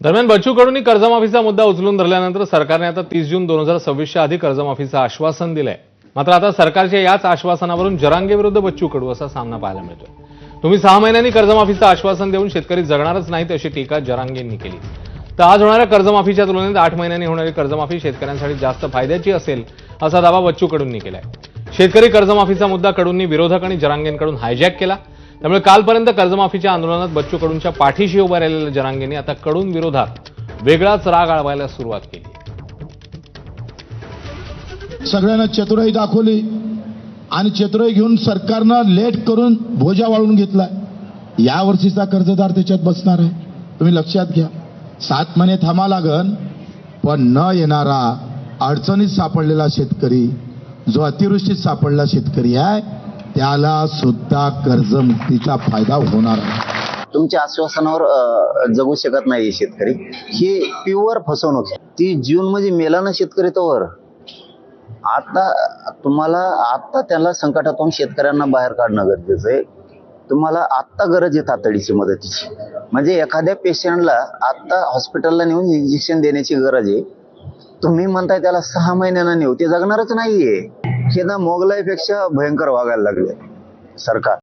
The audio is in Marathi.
दरम्यान बच्चू कडूंनी कर्जमाफीचा मुद्दा उचलून धरल्यानंतर सरकारने आता 30 जून 2026च्या आधी कर्जमाफीचं आश्वासन दिलंय। मात्र आता सरकारच्या याच आश्वासनावरून जरांगे विरुद्ध बच्चू कडू असा सामना पाहायला मिळतोय। तुम्ही 6 महिन्यांनी कर्जमाफीचं आश्वासन देऊन शेतकरी जगणारच नाहीत अशी टीका जरांगेंनी केली। तर आज होणाऱ्या कर्जमाफीच्या तुलनेत 8 महिन्यांनी होणारी कर्जमाफी शेतकऱ्यांसाठी जास्त फायद्याची असेल असा दावा बच्चू कडूंनी केलाय। शेतकरी कर्जमाफीचा मुद्दा कडूंनी विरोधक आणि जरांगेंकडून हायजॅक केला। त्यामुळे कालपर्यंत कर्जमाफीच्या आंदोलनात बच्चू कडूंच्या पाठीशी उभा राहिलेल्या जरांगेंनी आता कडून विरोधात वेगळाच राग आळवायला सुरुवात केली। सगळ्यांना चतुराई दाखवली आणि चतुराई घेऊन सरकारनं लेट करून भोजा वाळून घेतला। या वर्षीचा कर्जदार त्याच्यात बसणार आहे, तुम्ही लक्षात घ्या। 7 महिने थांबा लागन, पण न येणारा अडचणीत सापडलेला शेतकरी, जो अतिवृष्टीत सापडला शेतकरी आहे, त्याला सुद्धा कर्जमुक्तीचा फायदा होणार आहे। तुमच्या आश्वासनावर जगू शकत नाही शेतकरी, ही प्युअर फसवणूक आहे। ती जून मध्ये मेला ना शेतकरी तोवर। आता त्याला संकटातून शेतकऱ्यांना बाहेर काढणं गरजेचं आहे। तुम्हाला आत्ता गरज आहे तातडीची मदतीची। म्हणजे एखाद्या पेशंटला आत्ता हॉस्पिटलला नेऊन इंजेक्शन देण्याची गरज आहे। तुम्ही म्हणताय त्याला 6 महिन्यांना नेऊ, ते जगणारच नाहीये। हे ना मोगलाईपेक्षा भयंकर वागायला लागले सरकार।